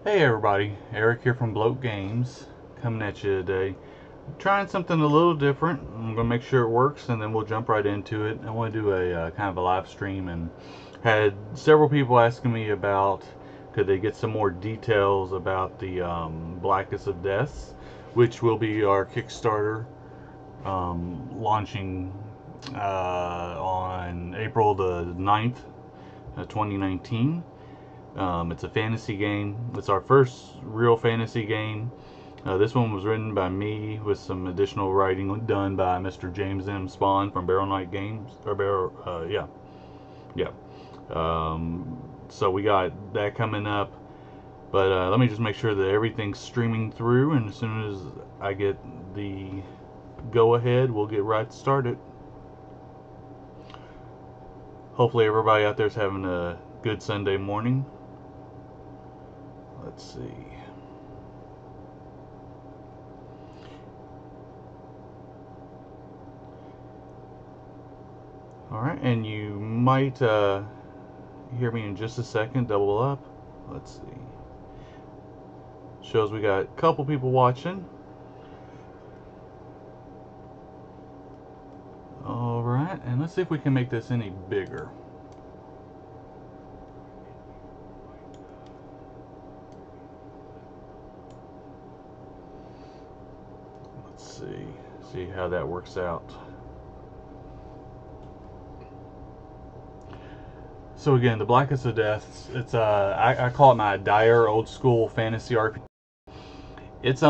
Hey everybody, Eric here from Bloat Games, coming at you today. Trying something a little different. I'm gonna make sure it works, and then we'll jump right into it. I want to do a kind of a live stream, and had several people asking me about could they get some more details about the Blackest of Deaths, which will be our Kickstarter launching on April the 9th, 2019. It's a fantasy game. It's our first real fantasy game. This one was written by me with some additional writing done by Mr. James M. Spawn from Barrel Knight Games. Or Barrel, yeah. So we got that coming up. But let me just make sure that everything's streaming through, and as soon as I get the go ahead, we'll get right started. Hopefully, everybody out there's having a good Sunday morning. Let's see. Alright, and you might hear me in just a second, double up. Let's see. Shows we got a couple people watching. Alright, and let's see if we can make this any bigger. Let's see how that works out. So again, the Blackest of Deaths, it's I call it my dire old school fantasy RPG. It's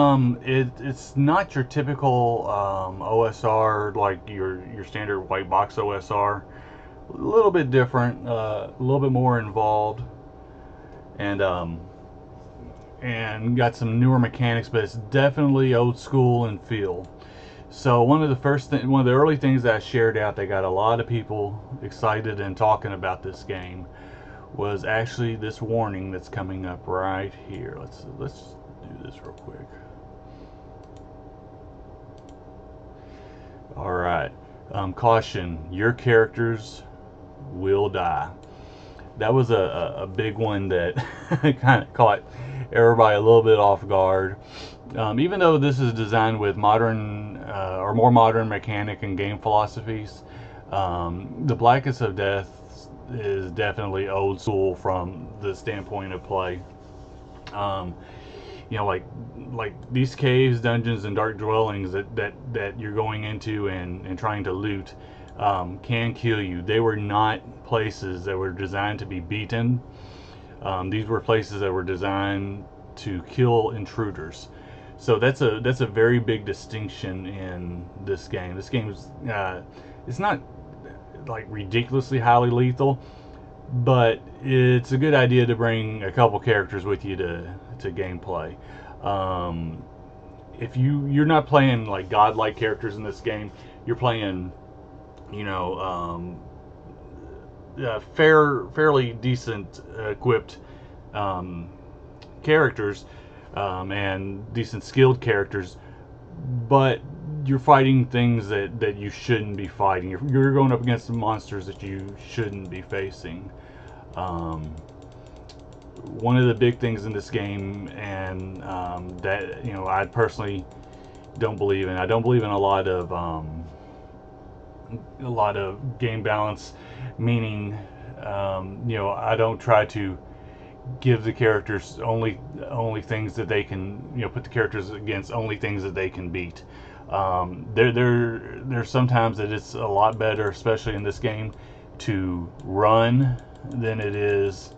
not your typical OSR like your standard white box OSR. A little bit different, a little bit more involved, and got some newer mechanics, but it's definitely old school in feel. So one of the early things that I shared out that got a lot of people excited and talking about this game was actually this warning that's coming up right here. Let's do this real quick. All right. Caution: your characters will die. That was a big one that kind of caught everybody a little bit off guard. Even though this is designed with modern or more modern mechanic and game philosophies, the Blackest of Death is definitely old school from the standpoint of play. Um, like these caves, dungeons, and dark dwellings that you're going into and trying to loot can kill you. They were not places that were designed to be beaten. These were places that were designed to kill intruders. So that's a very big distinction in this game. This game is it's not like ridiculously highly lethal, but it's a good idea to bring a couple characters with you to gameplay. Um, if you're not playing like godlike characters in this game, you're playing, you know, fairly decent equipped um, characters and decent skilled characters, but you're fighting things that you shouldn't be fighting. You're going up against monsters that you shouldn't be facing. Um, One of the big things in this game, and that I personally don't believe in. I don't believe in a lot of game balance, meaning I don't try to give the characters only things that they can, put the characters against only things that they can beat. There's sometimes that it's a lot better, especially in this game, to run than it is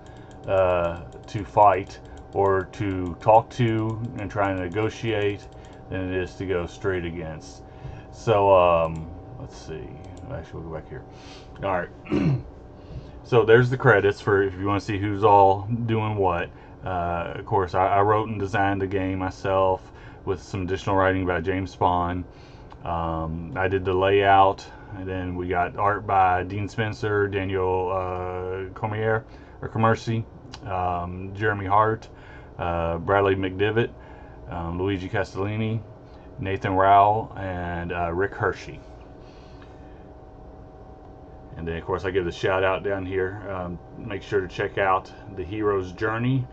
to fight, or to talk to and try and negotiate than it is to go straight against. So let's see. Actually, we'll go back here. All right. So there's the credits for if you want to see who's all doing what. Of course, I wrote and designed the game myself with some additional writing by James Spawn. I did the layout, and then we got art by Dean Spencer, Daniel Cormier, or Commercy, Jeremy Hart, Bradley McDivitt, Luigi Castellini, Nathan Rao, and Rick Hershey. And then, of course, I give the shout out down here. Make sure to check out The Hero's Journey.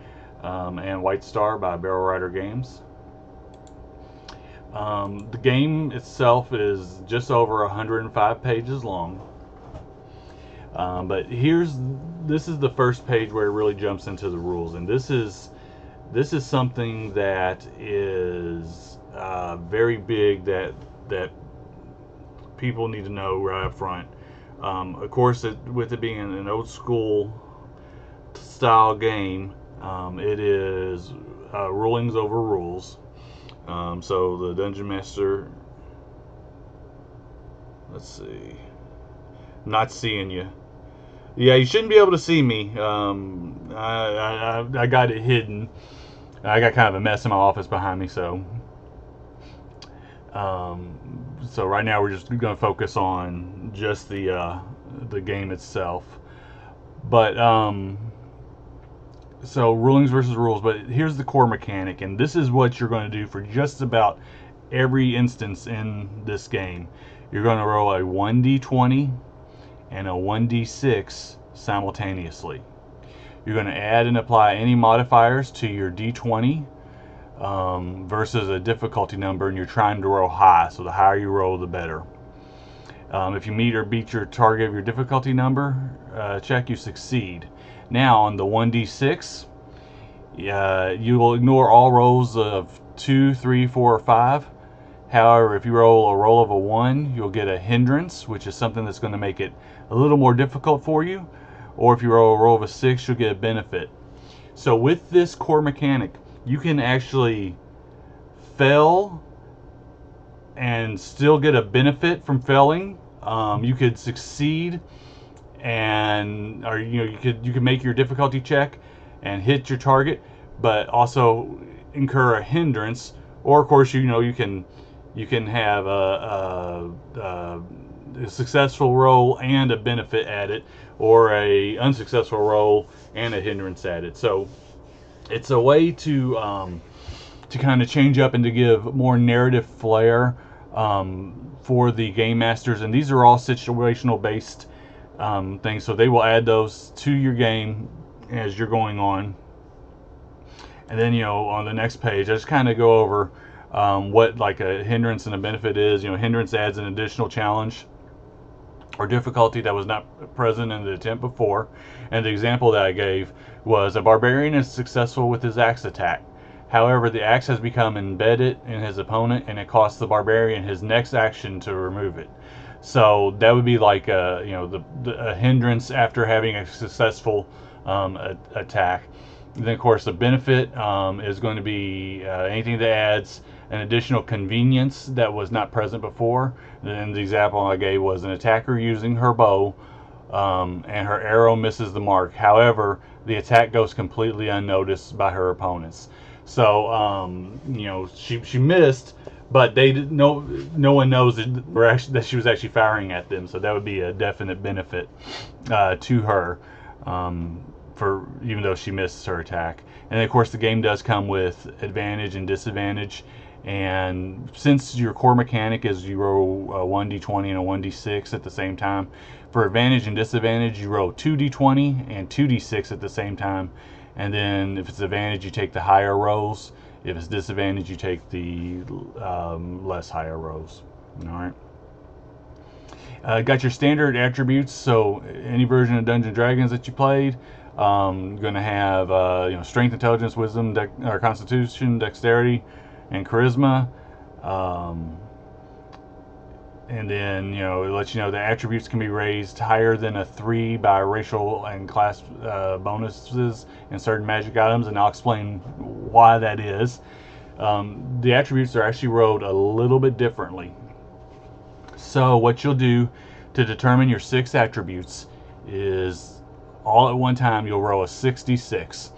and White Star by Barrel Rider Games. The game itself is just over 105 pages long. But this is the first page where it really jumps into the rules, and this is something that is very big that people need to know right up front. Of course, with it being an old school style game, it is rulings over rules. So the Dungeon Master, let's see, not seeing you. Yeah, you shouldn't be able to see me. I got it hidden. I got kind of a mess in my office behind me, so right now we're just going to focus on just the game itself. But so rulings versus rules. But here's the core mechanic, and this is what you're going to do for just about every instance in this game. You're going to roll a 1d20 and a 1d6 simultaneously. You're going to add and apply any modifiers to your d20 versus a difficulty number, and you're trying to roll high, so the higher you roll, the better. If you meet or beat your target of your difficulty number check, you succeed. Now on the 1d6, you will ignore all rolls of 2, 3, 4, or 5. However, if you roll a roll of a 1, you'll get a hindrance, which is something that's going to make it a little more difficult for you. Or if you roll a roll of a 6, you'll get a benefit. So with this core mechanic, you can actually fail and still get a benefit from failing. You could succeed, and you could make your difficulty check and hit your target, but also incur a hindrance. Or of course, you can have a successful roll and a benefit added, or a unsuccessful roll and a hindrance added. So it's a way to kind of change up and to give more narrative flair for the game masters. And these are all situational based things, so they will add those to your game as you're going on. And then on the next page, I just kind of go over what like a hindrance and a benefit is. Hindrance adds an additional challenge or difficulty that was not present in the attempt before. And the example that I gave was a barbarian is successful with his axe attack. However, the axe has become embedded in his opponent, and it costs the barbarian his next action to remove it. So that would be like a hindrance after having a successful attack. And then of course the benefit is going to be anything that adds an additional convenience that was not present before. Then the example I gave was an attacker using her bow and her arrow misses the mark. However, the attack goes completely unnoticed by her opponents. So she missed, but no one knows that she was actually firing at them. So that would be a definite benefit to her for even though she missed her attack. And of course the game does come with advantage and disadvantage. And since your core mechanic is you roll a 1d20 and a 1d6 at the same time, for advantage and disadvantage you roll 2d20 and 2d6 at the same time. And then if it's advantage, you take the higher rolls. If it's disadvantage, you take the less higher rolls. All right. Got your standard attributes. So any version of Dungeons & Dragons that you played, you're going to have strength, intelligence, wisdom, or constitution, dexterity, and charisma. And then it lets you know the attributes can be raised higher than a 3 by racial and class bonuses and certain magic items, and I'll explain why that is. The attributes are actually rolled a little bit differently. So what you'll do to determine your 6 attributes is all at one time you'll roll a 66.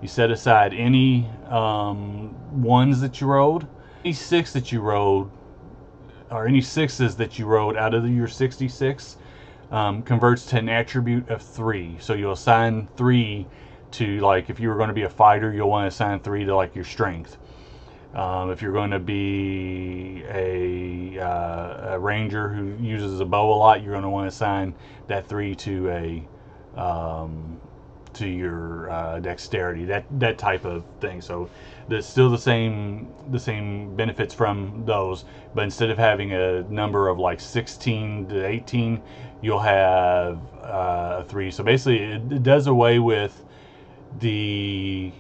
You set aside any ones that you rolled, any 6 that you rolled, or any 6s that you rolled out of your 66 converts to an attribute of 3. So you'll assign 3 to, like, if you were going to be a fighter, you'll want to assign 3 to like your strength. If you're going to be a ranger who uses a bow a lot, you're going to want to assign that 3 to a to your dexterity, that type of thing. So there's still the same benefits from those, but instead of having a number of like 16 to 18, you'll have 3. So basically, it does away with the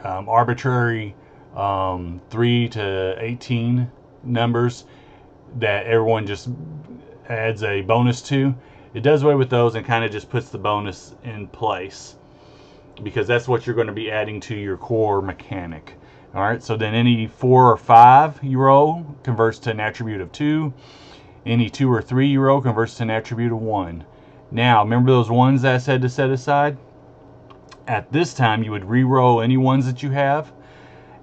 arbitrary 3 to 18 numbers that everyone just adds a bonus to. It does away with those and kind of just puts the bonus in place, because that's what you're going to be adding to your core mechanic. All right, so then any 4 or 5 you roll converts to an attribute of 2. Any 2 or 3 you roll converts to an attribute of 1. Now, remember those ones that I said to set aside? At this time, you would re-roll any ones that you have,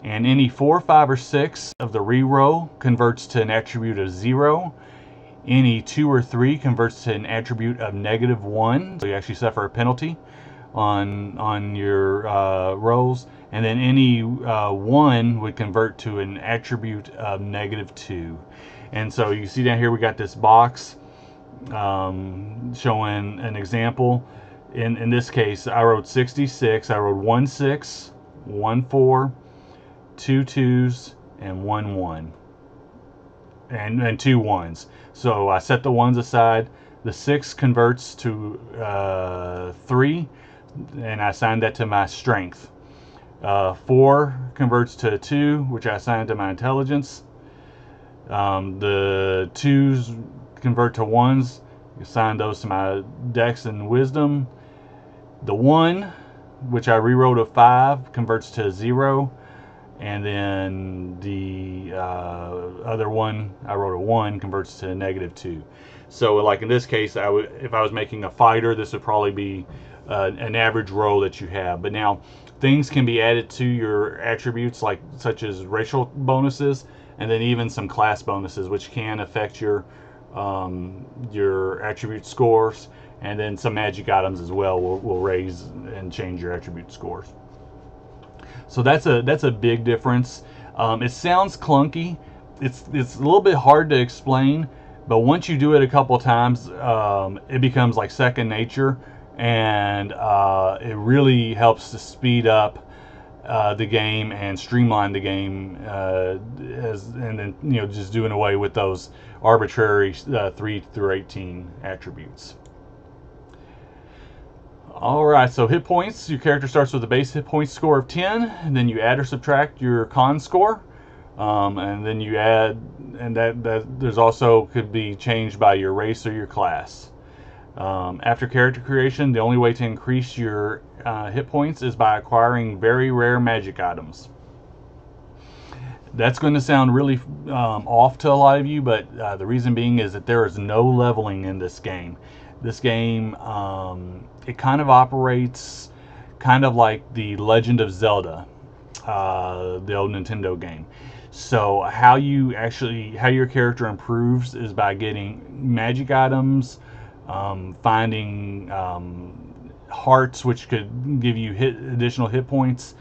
and any 4, 5, or 6 of the re-roll converts to an attribute of 0. Any 2 or 3 converts to an attribute of -1, so you actually suffer a penalty on your rolls. And then any 1 would convert to an attribute of -2. And so you see down here we got this box showing an example. In this case, I rolled 66. I rolled 1 6, 1 4, 2 2s, and 1 1. And 2 1s. So I set the 1s aside. The 6 converts to 3, and I assigned that to my strength. 4 converts to 2, which I assigned to my intelligence. The 2s convert to 1s. Assign those to my dex and wisdom. The 1, which I rerolled a 5, converts to 0. And then the other one, I rolled a 1, converts to -2. So like in this case, if I was making a fighter, this would probably be an average roll that you have. But now things can be added to your attributes, such as racial bonuses, and then even some class bonuses, which can affect your attribute scores. And then some magic items as well will raise and change your attribute scores. So that's a big difference. It sounds clunky. It's a little bit hard to explain, but once you do it a couple times, it becomes like second nature, and it really helps to speed up the game and streamline the game, and then just doing away with those arbitrary 3 through 18 attributes. Alright, so hit points. Your character starts with a base hit point score of 10, and then you add or subtract your con score, and then you add, and that there's also could be changed by your race or your class. After character creation, the only way to increase your hit points is by acquiring very rare magic items. That's going to sound really off to a lot of you, but the reason being is that there is no leveling in this game. This game, it kind of operates kind of like the Legend of Zelda, the old Nintendo game. So how your character improves is by getting magic items, finding hearts, which could give you additional hit points,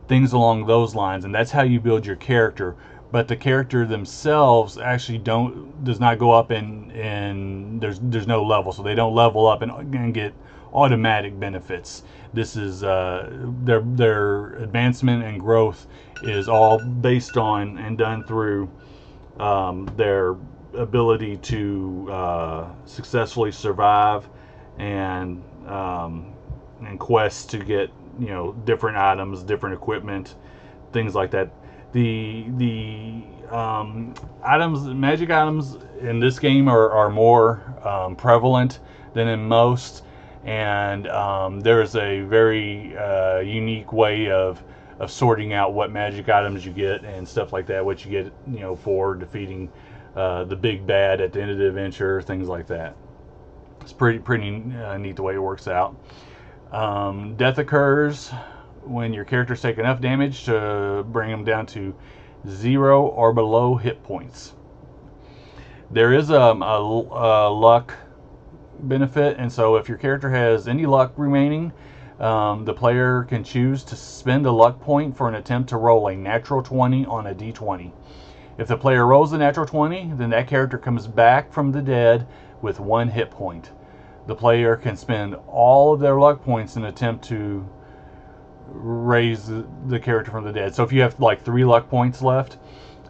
things along those lines, and that's how you build your character. But the character themselves actually does not go up, and there's no level, so they don't level up and get automatic benefits. This is their advancement and growth is all based on and done through their ability to successfully survive and quests to get different items, different equipment, things like that. The magic items in this game are more prevalent than in most, and there's a very unique way of sorting out what magic items you get and stuff like that, what you get for defeating the big bad at the end of the adventure, things like that. It's pretty neat the way it works out. Death occurs when your characters take enough damage to bring them down to 0 or below hit points. There is a luck benefit, and so if your character has any luck remaining, the player can choose to spend a luck point for an attempt to roll a natural 20 on a d20. If the player rolls a natural 20, then that character comes back from the dead with 1 hit point. the player can spend all of their luck points in an attempt to raise the character from the dead. So if you have like 3 luck points left,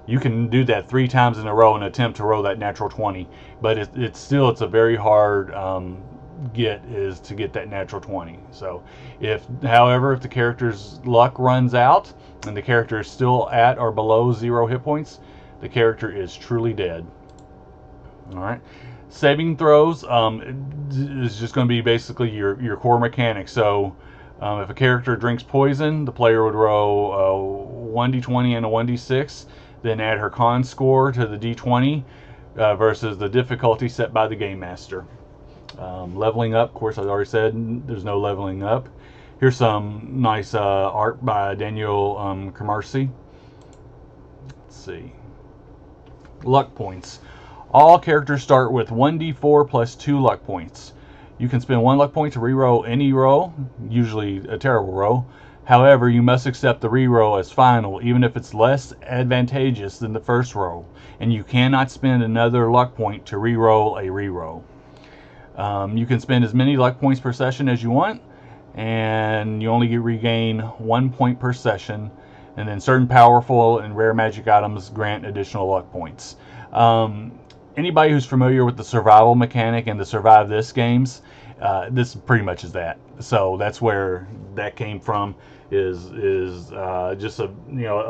you can do that 3 times in a row and attempt to roll that natural 20. But it's a very hard to get that natural 20. So however, if the character's luck runs out and the character is still at or below 0 hit points, the character is truly dead. All right. Saving throws is just going to be basically your core mechanic. So if a character drinks poison, the player would roll a 1d20 and a 1d6, then add her con score to the d20 versus the difficulty set by the game master. Leveling up, of course, I already said there's no leveling up. Here's some nice art by Daniel Kramarcy. Let's see. Luck points. All characters start with 1d4 plus 2 luck points. You can spend 1 luck point to reroll any roll, usually a terrible roll. However, you must accept the reroll as final, even if it's less advantageous than the first roll, and you cannot spend another luck point to reroll a reroll. You can spend as many luck points per session as you want, and you only regain 1 point per session, and then certain powerful and rare magic items grant additional luck points. Anybody who's familiar with the survival mechanic and the Survive This games, this pretty much is that. So that's where that came from. Is just a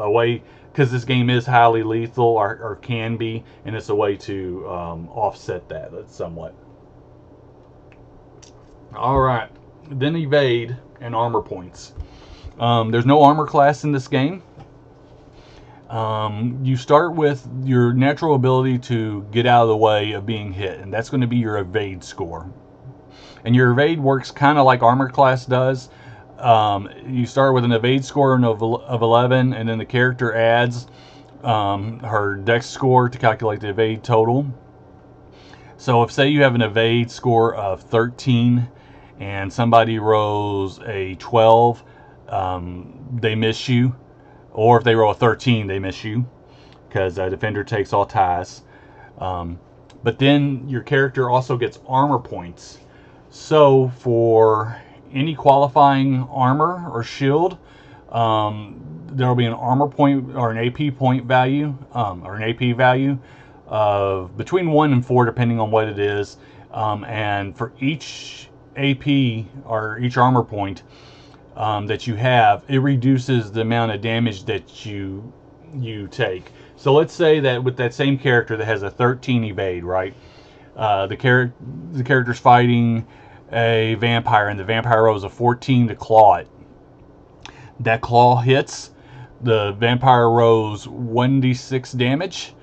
way, because this game is highly lethal or can be, and it's a way to offset that somewhat. All right, then evade and armor points. There's no armor class in this game. You start with your natural ability to get out of the way of being hit, and that's going to be your evade score. And your evade works kind of like armor class does. You start with an evade score of 11, and then the character adds her dex score to calculate the evade total. So if, say, you have an evade score of 13 and somebody rolls a 12, they miss you. Or if they roll a 13, they miss you, because a defender takes all ties. But then your character also gets armor points. So for any qualifying armor or shield, there will be an armor point or an AP point value, or an AP value of between 1 and 4, depending on what it is. And for each AP or each armor point that you have, it reduces the amount of damage that you take. So let's say that with that same character that has a 13 evade, right? The character's fighting a vampire, and the vampire rolls a 14 to claw it. That claw hits. The vampire rolls 1d6 damage,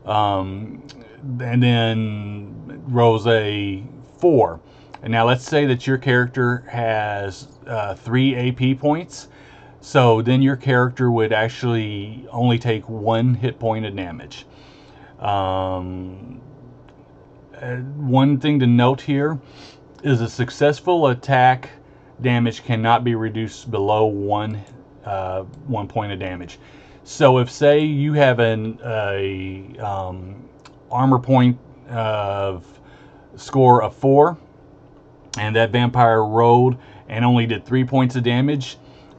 and then rolls a 4. And now let's say that your character has 3 AP points. So then your character would actually only take 1 hit point of damage. One thing to note here is a successful attack damage cannot be reduced below 1 point of damage. So if, say, you have an armor point of score of 4, and that vampire rolled and only did 3 points of damage,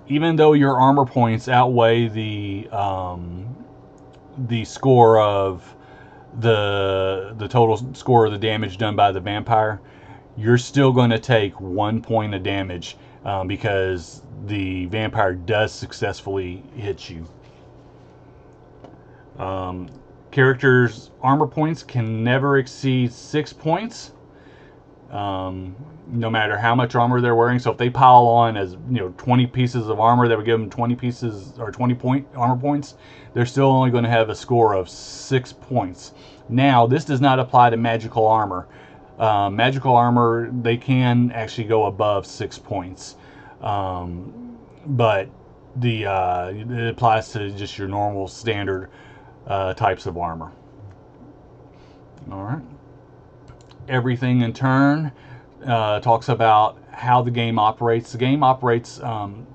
even though your armor points outweigh the score of the total score of the damage done by the vampire, you're still going to take 1 point of damage because the vampire does successfully hit you. Characters' armor points can never exceed 6 points. No matter how much armor they're wearing. So if they pile on as 20 pieces of armor that would give them 20 pieces or 20 point armor points, they're still only going to have a score of 6 points. Now, this does not apply to magical armor. Magical armor, they can actually go above 6 points, but it applies to just your normal standard types of armor. All right. Everything in turn talks about how the game operates. The game operates when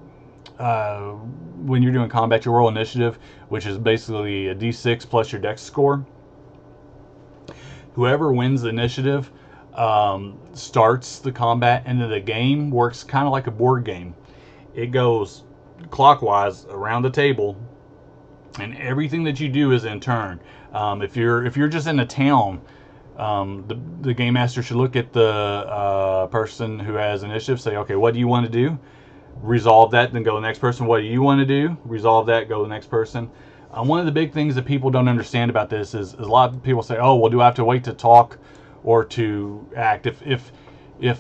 you're doing combat, you roll initiative, which is basically a d6 plus your dex score. Whoever wins the initiative starts the combat, and then the game works kind of like a board game. It goes clockwise around the table, and everything that you do is in turn. If you're just in a town, the game master should look at the person who has initiative, say, okay, what do you want to do? Resolve that, then go to the next person. What do you want to do? Resolve that, go to the next person. One of the big things that people don't understand about this is a lot of people say, oh, well, do I have to wait to talk or to act? If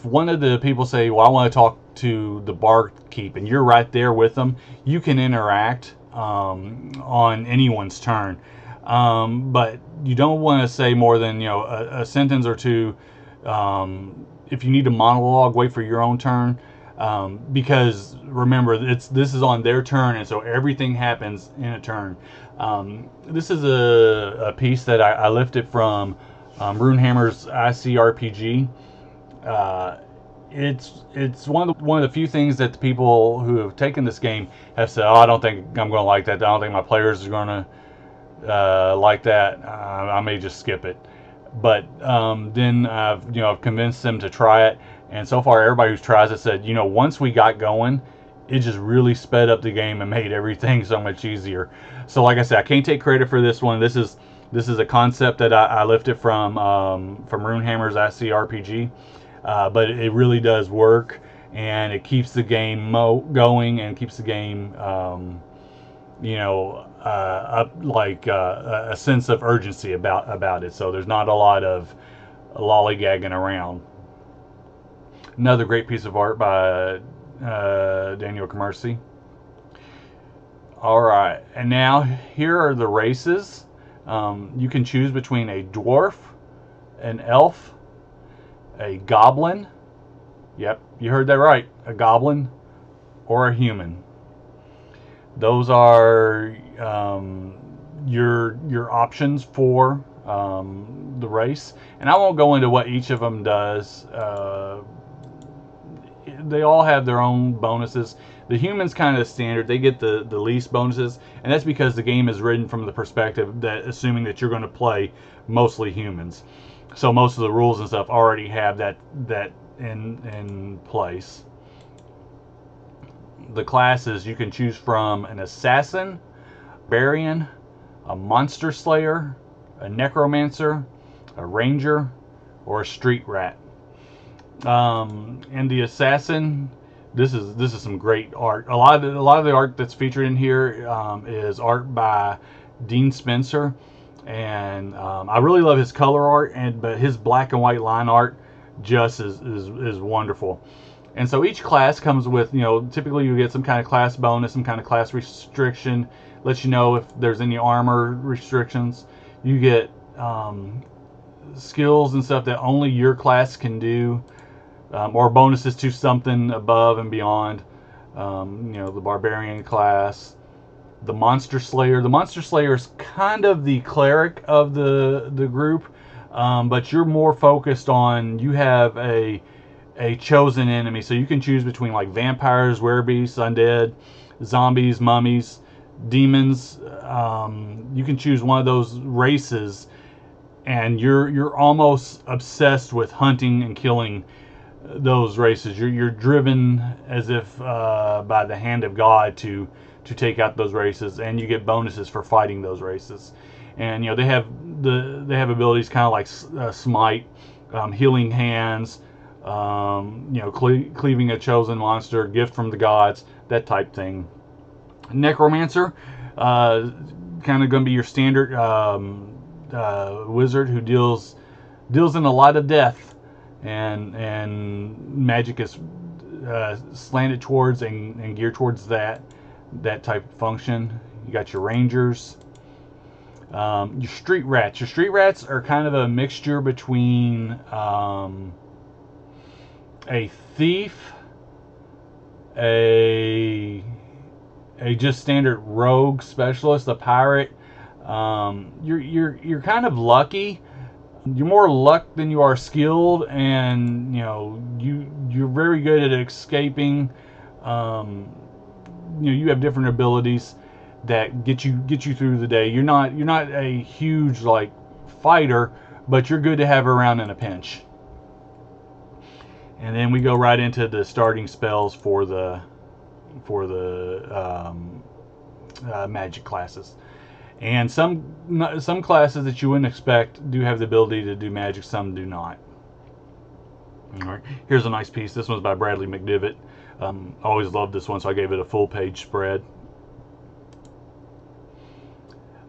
one of the people say, well, I want to talk to the barkeep, and you're right there with them, you can interact on anyone's turn. But you don't want to say more than a sentence or two. If you need a monologue, wait for your own turn. Because remember, this is on their turn, and so everything happens in a turn. This is a piece that I lifted from Runehammer's ICRPG. It's one of the few things that the people who have taken this game have said, oh, I don't think I'm going to like that. I don't think my players are going to like that. I may just skip it. But then I've convinced them to try it, and so far everybody who's tries it said, once we got going, it just really sped up the game and made everything so much easier. So like I said, I can't take credit for this one. This is a concept that I lifted from Runehammer's ICRPG, but it really does work, and it keeps the game going and keeps the game up, like a sense of urgency about it. So there's not a lot of lollygagging around. Another great piece of art by Daniel Commercy. All right, and now here are the races. You can choose between a dwarf, an elf, a goblin. Yep, you heard that right. A goblin or a human. Those are your options for the race, and I won't go into what each of them does. They all have their own bonuses. The humans kind of standard. They get the least bonuses, and that's because the game is written from the perspective that assuming that you're going to play mostly humans. So most of the rules and stuff already have that in place. The classes, you can choose from an assassin, barbarian, a monster slayer, a necromancer, a ranger, or a street rat. And the assassin, this is some great art. A lot of the art that's featured in here is art by Dean Spencer, and I really love his color art, but his black and white line art just is wonderful. And so each class comes with, typically you get some kind of class bonus, some kind of class restriction, lets you know if there's any armor restrictions. You get skills and stuff that only your class can do, or bonuses to something above and beyond. The barbarian class, the monster slayer. The monster slayer is kind of the cleric of the group, but you're more focused on, you have a chosen enemy, so you can choose between like vampires, werewolves, undead, zombies, mummies, demons. You can choose one of those races, and you're almost obsessed with hunting and killing those races. You're driven as if by the hand of God to take out those races, and you get bonuses for fighting those races. And they have abilities kind of like smite, healing hands, cleaving a chosen monster, gift from the gods, that type thing. Necromancer, kind of going to be your standard wizard who deals in a lot of death, and magic is slanted towards and geared towards that type of function. You got your rangers. Your street rats. Your street rats are kind of a mixture between a thief, a just standard rogue specialist, a pirate. You're kind of lucky. You're more luck than you are skilled, and you're very good at escaping. You have different abilities that get you through the day. You're not a huge like fighter, but you're good to have around in a pinch. And then we go right into the starting spells for the magic classes. And some classes that you wouldn't expect do have the ability to do magic, some do not. All right, here's a nice piece. This one's by Bradley McDivitt. I always loved this one, so I gave it a full page spread.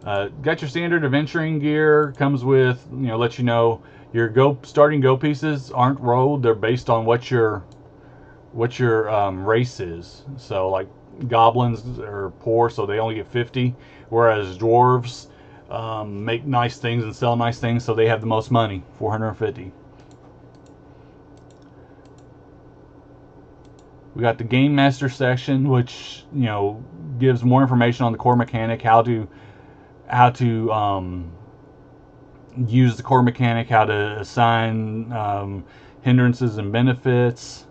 Got your standard adventuring gear. Comes with, let you know your starting go pieces aren't rolled. They're based on what your race is. So like goblins are poor, so they only get 50, whereas dwarves make nice things and sell nice things, so they have the most money, 450. We got the Game Master section, which gives more information on the core mechanic, how to use the core mechanic, how to assign hindrances and benefits,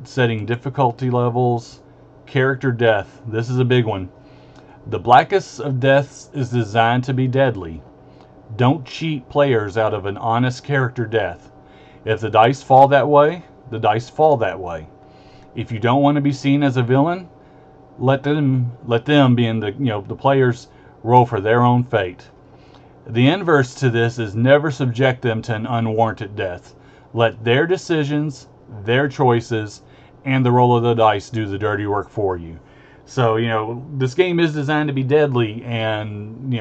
setting difficulty levels, character death. This is a big one. The Blackest of deaths is designed to be deadly. Don't cheat players out of an honest character death. If the dice fall that way, the dice fall that way. If you don't want to be seen as a villain, let them being the players roll for their own fate. The inverse to this is never subject them to an unwarranted death. Let their decisions, their choices, and the roll of the dice do the dirty work for you. So, this game is designed to be deadly, and,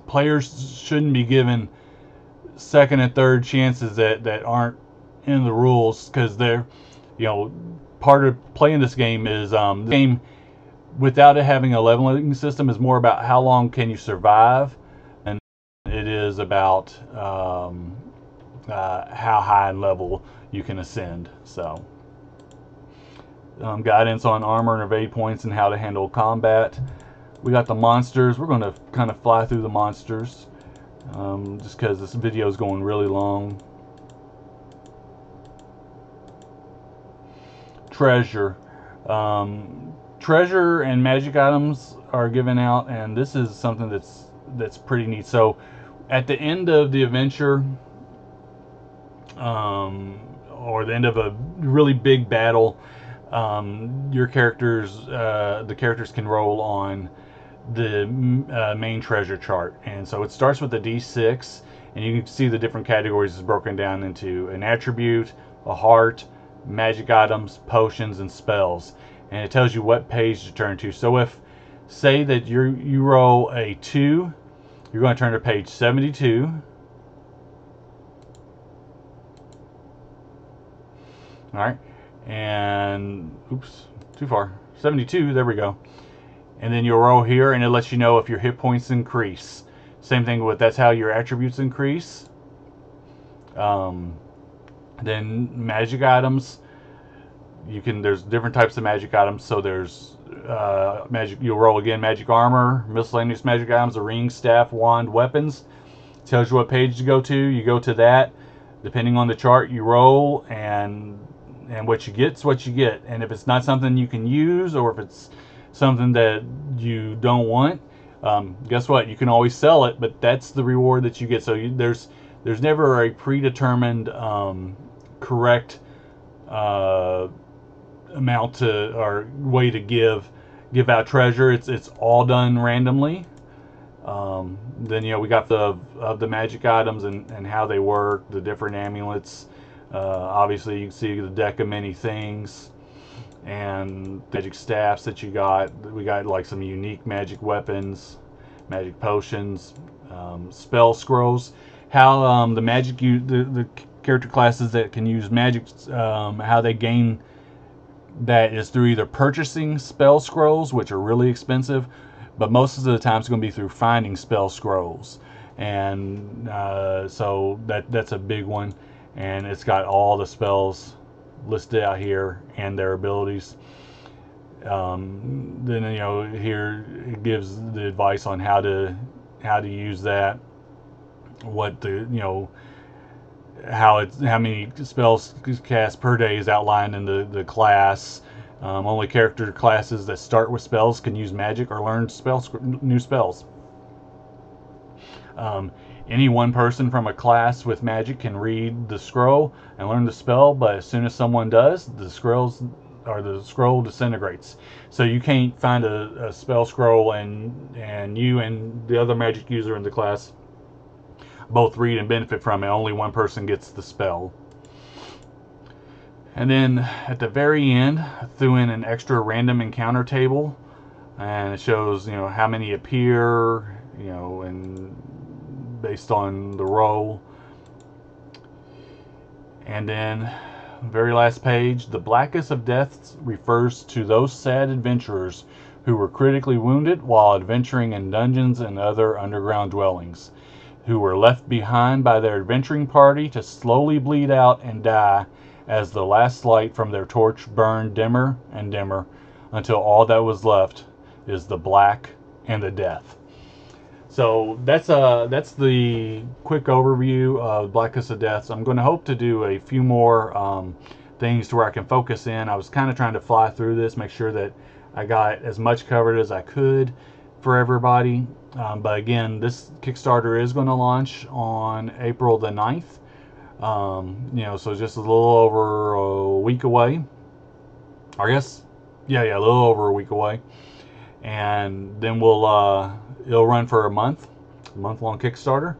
players shouldn't be given second and third chances that aren't in the rules, because they're, part of playing this game is, the game, without it having a leveling system, is more about how long can you survive, and it is about how high in level you can ascend. So, guidance on armor and evade points and how to handle combat. We got the monsters. We're going to kind of fly through the monsters, just because this video is going really long. Treasure. Treasure and magic items are given out, and this is something that's pretty neat. So at the end of the adventure, or the end of a really big battle, the characters can roll on the main treasure chart. And so it starts with the D6, and you can see the different categories is broken down into an attribute, a heart, magic items, potions, and spells. And it tells you what page to turn to. So if, say that you roll a 2, you're going to turn to page 72. All right, and oops, too far. 72, there we go. And then you'll roll here, and it lets you know if your hit points increase. Same thing with, that's how your attributes increase. Then magic items. There's different types of magic items. So there's you'll roll again, magic armor, miscellaneous magic items, a ring, staff, wand, weapons. Tells you what page to go to. You go to that. Depending on the chart, you roll, and what you get's what you get. And if it's not something you can use, or if it's something that you don't want, guess what? You can always sell it, but that's the reward that you get. So there's never a predetermined correct amount or way to give out treasure. It's all done randomly. Then we got the magic items and how they work, the different amulets. Obviously you can see the deck of many things, and magic staffs that you got. We got like some unique magic weapons, magic potions, spell scrolls. How the magic the character classes that can use magic, how they gain that is through either purchasing spell scrolls, which are really expensive, but most of the time it's going to be through finding spell scrolls. And so that's a big one, and it's got all the spells listed out here and their abilities. Then here it gives the advice on how to use that, what how many spells cast per day is outlined in the class. Only character classes that start with spells can use magic or learn new spells. Any one person from a class with magic can read the scroll and learn the spell, but as soon as someone does, the scroll disintegrates. So you can't find a spell scroll and you and the other magic user in the class both read and benefit from it. Only one person gets the spell. And then at the very end, I threw in an extra random encounter table, and it shows, how many appear, and based on the roll. And then very last page, the Blackest of Deaths refers to those sad adventurers who were critically wounded while adventuring in dungeons and other underground dwellings, who were left behind by their adventuring party to slowly bleed out and die as the last light from their torch burned dimmer and dimmer until all that was left is the black and the death. So that's the quick overview of Blackest of Deaths. I'm going to hope to do a few more things to where I can focus in. I was kind of trying to fly through this, make sure that I got as much covered as I could for everybody. But again, this Kickstarter is going to launch on April the 9th. So just a little over a week away. I guess, yeah, a little over a week away. And then it'll run for a month-long Kickstarter.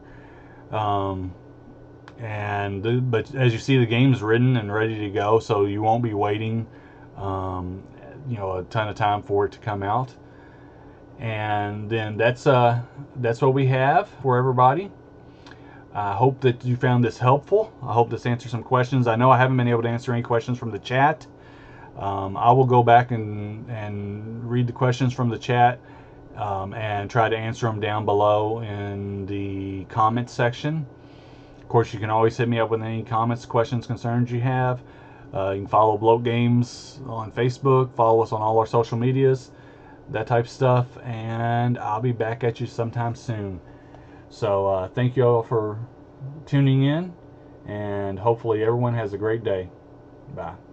But as you see, the game's written and ready to go, so you won't be waiting, a ton of time for it to come out. And then that's what we have for everybody. I hope that you found this helpful. I hope this answered some questions. I know I haven't been able to answer any questions from the chat. I will go back and read the questions from the chat and try to answer them down below in the comments section. Of course, you can always hit me up with any comments, questions, concerns you have. You can follow Bloat Games on Facebook, follow us on all our social medias, that type of stuff, and I'll be back at you sometime soon. So thank you all for tuning in, and hopefully everyone has a great day. Bye.